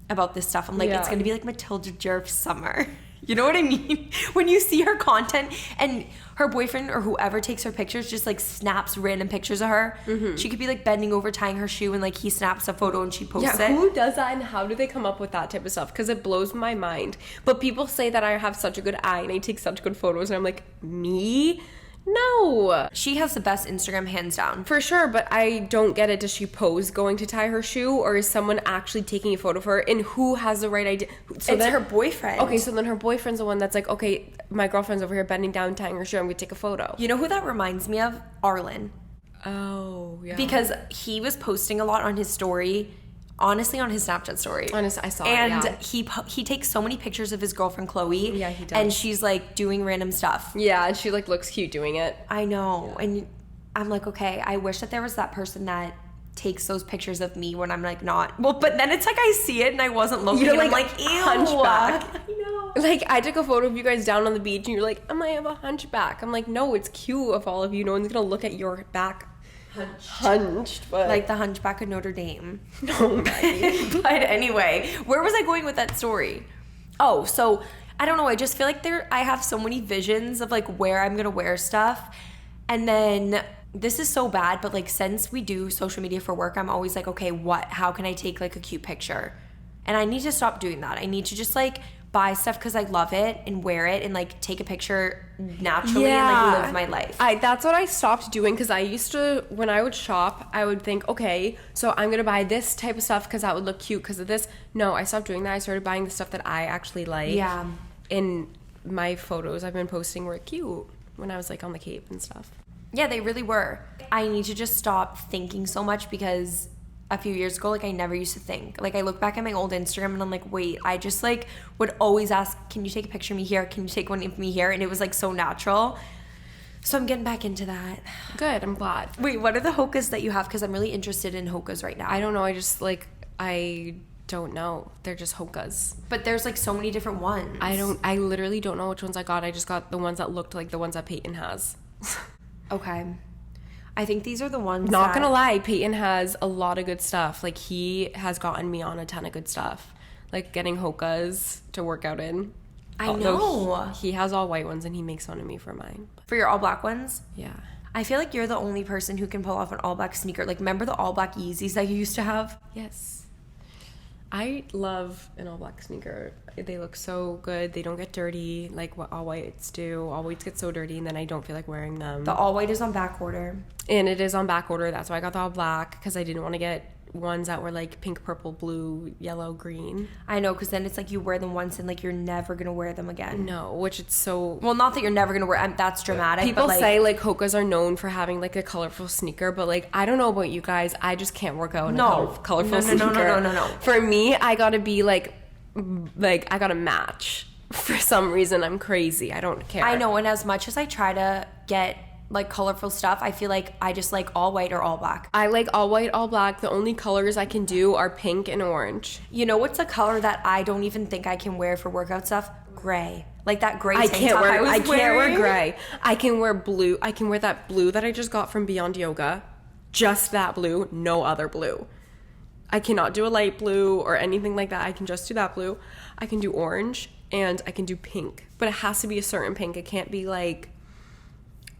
[SPEAKER 2] about this stuff. I'm like, it's gonna be like Matilda Jerv summer. You know what I mean? When you see her content and her boyfriend or whoever takes her pictures just like snaps random pictures of her. Mm-hmm. She could be like bending over tying her shoe and like he snaps a photo and she posts it.
[SPEAKER 1] Who does that and how do they come up with that type of stuff? Because it blows my mind. But people say that I have such a good eye and I take such good photos and I'm like, me? No.
[SPEAKER 2] She has the best Instagram hands down.
[SPEAKER 1] For sure, but I don't get it. Does she pose going to tie her shoe or is someone actually taking a photo of her? And who has the right idea?
[SPEAKER 2] So it's her boyfriend.
[SPEAKER 1] Okay, so then her boyfriend's the one that's like, okay, my girlfriend's over here bending down, tying her shoe. I'm going to take a photo.
[SPEAKER 2] You know who that reminds me of? Arlen.
[SPEAKER 1] Oh, yeah.
[SPEAKER 2] Because he was posting a lot on his story. Honestly, on his Snapchat story.
[SPEAKER 1] Honestly, I saw
[SPEAKER 2] and
[SPEAKER 1] it,
[SPEAKER 2] yeah. he takes so many pictures of his girlfriend Chloe.
[SPEAKER 1] Yeah, he does.
[SPEAKER 2] And she's like doing random stuff.
[SPEAKER 1] Yeah, and she like looks cute doing it.
[SPEAKER 2] I know. And I'm like, okay, I wish that there was that person that takes those pictures of me when I'm like not. Well, but then it's like I see it and I wasn't looking.
[SPEAKER 1] You're
[SPEAKER 2] and
[SPEAKER 1] like,
[SPEAKER 2] I'm like, ew.
[SPEAKER 1] hunchback.
[SPEAKER 2] I know.
[SPEAKER 1] Like I took a photo of you guys down on the beach and you're like, I might have a hunchback. I'm like, no, it's cute of all of you. No one's gonna look at your back. Hunched, but
[SPEAKER 2] like the Hunchback of Notre Dame.
[SPEAKER 1] No, Maggie.
[SPEAKER 2] But anyway, where was I going with that story? Oh, so I don't know. I just feel like I have so many visions of like where I'm gonna wear stuff, and then this is so bad. But like since we do social media for work, I'm always like, okay, how can I take like a cute picture? And I need to stop doing that. I need to just like buy stuff because I love it and wear it and like take a picture naturally and like live my life.
[SPEAKER 1] That's what I stopped doing because I used to, when I would shop, I would think, okay, so I'm gonna buy this type of stuff because that would look cute because of this. No, I stopped doing that. I started buying the stuff that I actually like.
[SPEAKER 2] Yeah.
[SPEAKER 1] And my photos I've been posting were cute when I was like on the Cape and stuff.
[SPEAKER 2] Yeah, they really were. I need to just stop thinking so much because a few years ago, like I never used to think. Like I look back at my old Instagram and I'm like, wait, I just like would always ask, can you take a picture of me here? Can you take one of me here? And it was like so natural. So I'm getting back into that.
[SPEAKER 1] Good, I'm glad.
[SPEAKER 2] Wait, what are the hokas that you have? Because I'm really interested in hokas right now.
[SPEAKER 1] I don't know, I don't know. They're just hokas.
[SPEAKER 2] But there's like so many different ones.
[SPEAKER 1] I literally don't know which ones I got. I just got the ones that looked like the ones that Peyton has.
[SPEAKER 2] Okay. I think these are the ones
[SPEAKER 1] Not gonna lie, Peyton has a lot of good stuff. Like, he has gotten me on a ton of good stuff. Like, getting hokas to work out in.
[SPEAKER 2] I know.
[SPEAKER 1] He has all white ones, and he makes fun of me for mine.
[SPEAKER 2] For your all black ones?
[SPEAKER 1] Yeah.
[SPEAKER 2] I feel like you're the only person who can pull off an all black sneaker. Like, remember the all black Yeezys that you used to have?
[SPEAKER 1] Yes. I love an all black sneaker. They look so good. They don't get dirty like what all whites do. All whites get so dirty and then I don't feel like wearing them.
[SPEAKER 2] The all white is on back order.
[SPEAKER 1] And it is on back order. That's why I got the all black because I didn't want to get ones that were like pink, purple, blue, yellow, green.
[SPEAKER 2] I know, because then it's like you wear them once and like you're never going to wear them again.
[SPEAKER 1] No, which it's so...
[SPEAKER 2] Well, not that you're never going to wear... that's dramatic.
[SPEAKER 1] People
[SPEAKER 2] but, like,
[SPEAKER 1] say like Hoka's are known for having like a colorful sneaker, but like I don't know about you guys. I just can't work out in a colorful sneaker.
[SPEAKER 2] No.
[SPEAKER 1] For me, I gotta be like I gotta match. For some reason, I'm crazy. I don't care.
[SPEAKER 2] I know, and as much as I try to get like colorful stuff. I feel like I just like all white or all black.
[SPEAKER 1] I like all white, all black. The only colors I can do are pink and orange.
[SPEAKER 2] You know what's a color that I don't even think I can wear for workout stuff? Gray. Like that gray
[SPEAKER 1] I
[SPEAKER 2] tank
[SPEAKER 1] can't
[SPEAKER 2] top
[SPEAKER 1] wear.
[SPEAKER 2] was
[SPEAKER 1] I can't wear
[SPEAKER 2] wearing.
[SPEAKER 1] gray. I can wear blue. I can wear that blue that I just got from Beyond Yoga. Just that blue, no other blue. I cannot do a light blue or anything like that. I can just do that blue. I can do orange and I can do pink, but it has to be a certain pink. It can't be like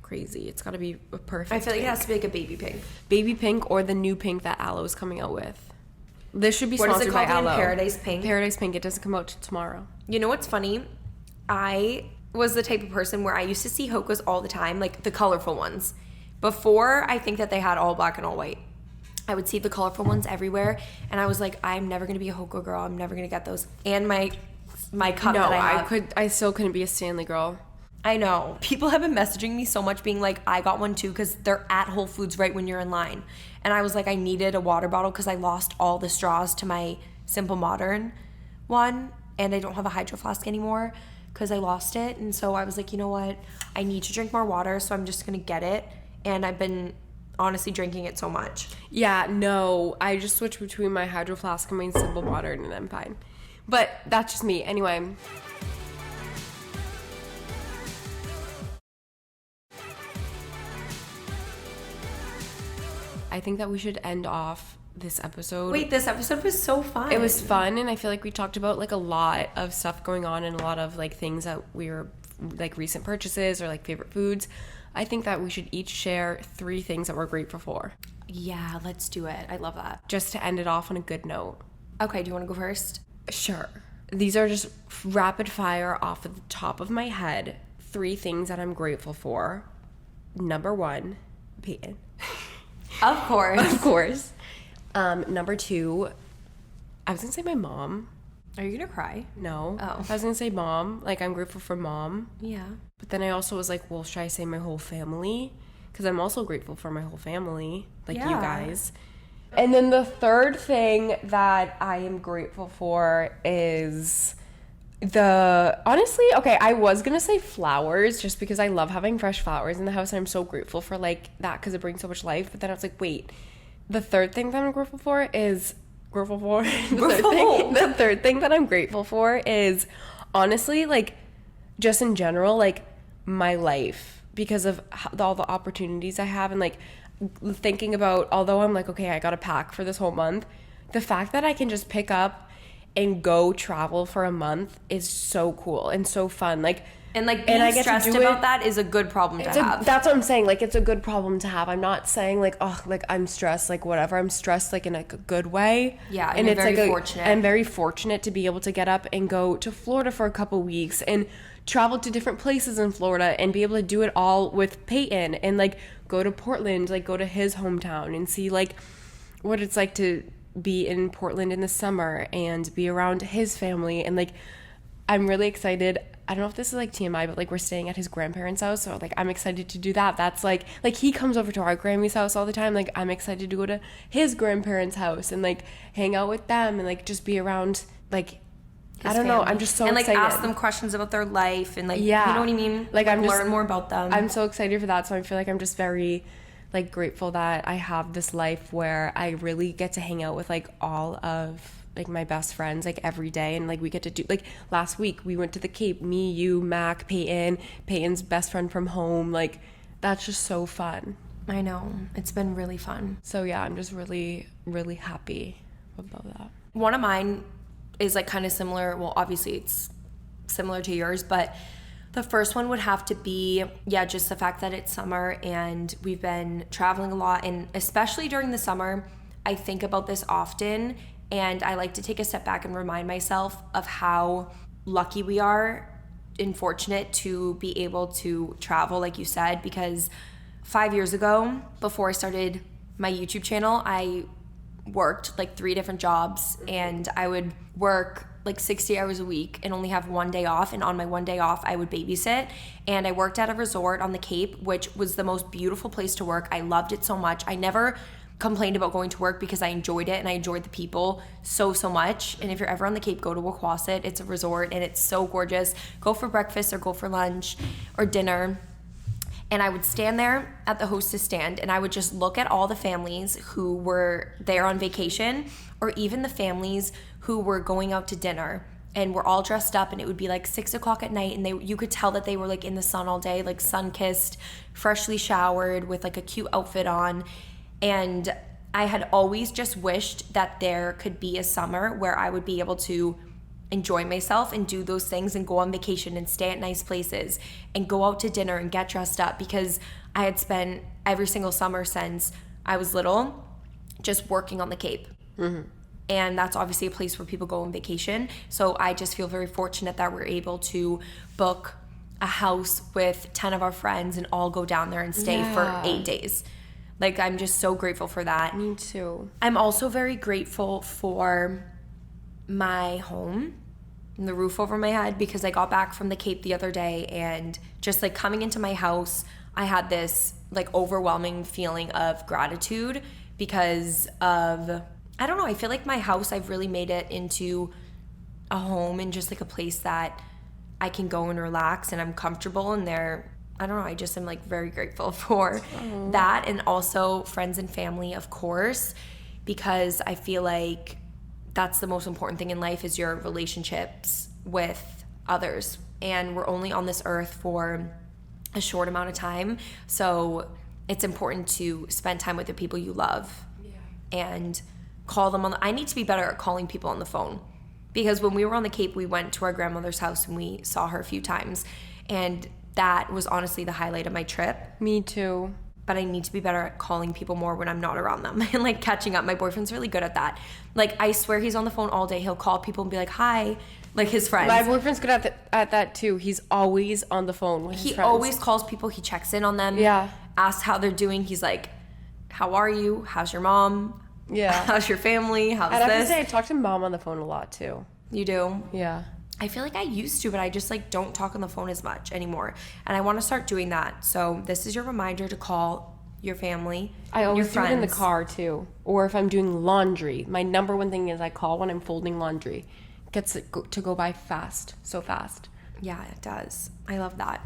[SPEAKER 1] crazy. It's got to be a perfect.
[SPEAKER 2] I feel like
[SPEAKER 1] pink.
[SPEAKER 2] it has to be like a baby pink.
[SPEAKER 1] Baby pink or the new pink that Aloe is coming out with. This should be
[SPEAKER 2] What is
[SPEAKER 1] sponsored
[SPEAKER 2] it
[SPEAKER 1] by
[SPEAKER 2] called again?
[SPEAKER 1] Aloe.
[SPEAKER 2] Paradise Pink?
[SPEAKER 1] Paradise Pink. It doesn't come out till tomorrow.
[SPEAKER 2] You know what's funny? I was the type of person where I used to see Hoka's all the time, like the colorful ones. Before I think that they had all black and all white. I would see the colorful ones everywhere, and I was like, I'm never gonna be a Hoka girl. I'm never gonna get those. And my cup
[SPEAKER 1] No,
[SPEAKER 2] that I have.
[SPEAKER 1] I still couldn't be a Stanley girl.
[SPEAKER 2] I know. People have been messaging me so much being like, I got one too, because they're at Whole Foods right when you're in line. And I was like, I needed a water bottle because I lost all the straws to my Simple Modern one, and I don't have a Hydro Flask anymore because I lost it. And so I was like, you know what? I need to drink more water, so I'm just gonna get it. And I've been honestly drinking it so much.
[SPEAKER 1] Yeah, no. I just switch between my Hydro Flask and my Simple Modern and I'm fine. But that's just me. Anyway. I think that we should end off this episode.
[SPEAKER 2] Wait, this episode was so fun.
[SPEAKER 1] It was fun, and I feel like we talked about like a lot of stuff going on and a lot of like things that we were like recent purchases or like favorite foods. I think that we should each share 3 things that we're grateful for.
[SPEAKER 2] Yeah, let's do it. I love that.
[SPEAKER 1] Just to end it off on a good note.
[SPEAKER 2] Okay, do you want to go first?
[SPEAKER 1] Sure. These are just rapid fire off of the top of my head. 3 things that I'm grateful for. Number 1, Peyton.
[SPEAKER 2] Of course.
[SPEAKER 1] Of course. Number 2, I was gonna say my mom.
[SPEAKER 2] Are you gonna cry?
[SPEAKER 1] No.
[SPEAKER 2] Oh.
[SPEAKER 1] I was gonna say mom. Like, I'm grateful for mom.
[SPEAKER 2] Yeah.
[SPEAKER 1] But then I also was like, well, should I say my whole family? Because I'm also grateful for my whole family, like you guys. And then the third thing that I am grateful for is honestly, okay, I was gonna say flowers just because I love having fresh flowers in the house and I'm so grateful for like that because it brings so much life. But then I was like, wait, the third thing that I'm grateful for is the third thing that I'm grateful for is honestly like just in general like my life because of all the opportunities I have and like thinking about, although I'm like, okay, I gotta pack for this whole month, the fact that I can just pick up and go travel for a month is so cool and so fun. Like,
[SPEAKER 2] and being stressed about that is a good problem to have.
[SPEAKER 1] That's what I'm saying. Like, it's a good problem to have. I'm not saying like, oh, like I'm stressed, like whatever. I'm stressed like in a good way.
[SPEAKER 2] Yeah,
[SPEAKER 1] and
[SPEAKER 2] you're
[SPEAKER 1] it's
[SPEAKER 2] very
[SPEAKER 1] like
[SPEAKER 2] fortunate.
[SPEAKER 1] I'm very fortunate to be able to get up and go to Florida for a couple weeks and travel to different places in Florida and be able to do it all with Peyton and like go to Portland, like go to his hometown and see like what it's like to be in Portland in the summer and be around his family. And like I'm really excited. I don't know if this is like TMI, but like we're staying at his grandparents' house, so like I'm excited to do that. That's like he comes over to our Grammy's house all the time. Like I'm excited to go to his grandparents' house and like hang out with them and like just be around like I don't know. I'm just so excited.
[SPEAKER 2] And like ask them questions about their life and like
[SPEAKER 1] yeah.
[SPEAKER 2] You know what I mean?
[SPEAKER 1] Like I'm just
[SPEAKER 2] learn more about them.
[SPEAKER 1] I'm so excited for that. So I feel like I'm just very like grateful that I have this life where I really get to hang out with like all of like my best friends like every day, and like we get to do like last week we went to the Cape, me, you, Mac, Peyton's best friend from home. Like that's just so fun.
[SPEAKER 2] I know, it's been really fun.
[SPEAKER 1] So yeah, I'm just really really happy about that.
[SPEAKER 2] One of mine is like kind of similar. Well, obviously it's similar to yours, but the first one would have to be, yeah, just the fact that it's summer and we've been traveling a lot, and especially during the summer, I think about this often. And I like to take a step back and remind myself of how lucky we are and fortunate to be able to travel, like you said, because 5 years ago, before I started my YouTube channel, I worked like 3 different jobs, and I would work like 60 hours a week and only have 1 day off. And on my 1 day off, I would babysit. And I worked at a resort on the Cape, which was the most beautiful place to work. I loved it so much. I never complained about going to work because I enjoyed it and I enjoyed the people so much. And if you're ever on the Cape, go to Waukwausit. It's a resort and it's so gorgeous. Go for breakfast or go for lunch or dinner. And I would stand there at the hostess stand and I would just look at all the families who were there on vacation, or even the families who were going out to dinner and were all dressed up, and it would be like 6 o'clock at night, and you could tell that they were like in the sun all day, like sun-kissed, freshly showered with like a cute outfit on. And I had always just wished that there could be a summer where I would be able to enjoy myself and do those things and go on vacation and stay at nice places and go out to dinner and get dressed up, because I had spent every single summer since I was little just working on the Cape. Mm-hmm. And that's obviously a place where people go on vacation. So I just feel very fortunate that we're able to book a house with 10 of our friends and all go down there and stay for 8 days. Like, I'm just so grateful for that.
[SPEAKER 1] Me too.
[SPEAKER 2] I'm also very grateful for my home and the roof over my head, because I got back from the Cape the other day, and just like coming into my house, I had this like overwhelming feeling of gratitude because of, I don't know, I feel like my house, I've really made it into a home and just like a place that I can go and relax and I'm comfortable, and I don't know, I just am like very grateful for that. And also friends and family, of course, because I feel like that's the most important thing in life, is your relationships with others. And we're only on this earth for a short amount of time. So it's important to spend time with the people you love and call them on. I need to be better at calling people on the phone, because when we were on the Cape, we went to our grandmother's house and we saw her a few times. And that was honestly the highlight of my trip.
[SPEAKER 1] Me too.
[SPEAKER 2] But I need to be better at calling people more when I'm not around them and like catching up. My boyfriend's really good at that. Like, I swear he's on the phone all day. He'll call people and be like, hi, like his friends.
[SPEAKER 1] My boyfriend's good at that too. He's always on the phone with his friends.
[SPEAKER 2] He always calls people. He checks in on them.
[SPEAKER 1] Yeah.
[SPEAKER 2] Asks how they're doing. He's like, how are you? How's your mom?
[SPEAKER 1] Yeah.
[SPEAKER 2] How's your family? How's
[SPEAKER 1] I'd
[SPEAKER 2] this?
[SPEAKER 1] have to say I talk to mom on the phone a lot too.
[SPEAKER 2] You do?
[SPEAKER 1] Yeah.
[SPEAKER 2] I feel like I used to, but I just like don't talk on the phone as much anymore. And I want to start doing that. So this is your reminder to call your family.
[SPEAKER 1] I always
[SPEAKER 2] your
[SPEAKER 1] do it in the
[SPEAKER 2] friends.
[SPEAKER 1] car too. Or if I'm doing laundry. My number one thing is I call when I'm folding laundry. Gets it to go by fast. So fast.
[SPEAKER 2] Yeah, it does. I love that.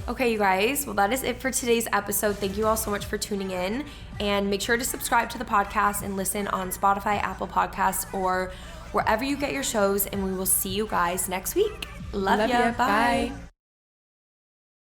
[SPEAKER 2] Okay, you guys. Well, that is it for today's episode. Thank you all so much for tuning in. And make sure to subscribe to the podcast and listen on Spotify, Apple Podcasts, or wherever you get your shows. And we will see you guys next week. Love ya.
[SPEAKER 1] ya.
[SPEAKER 2] Bye.
[SPEAKER 1] Bye.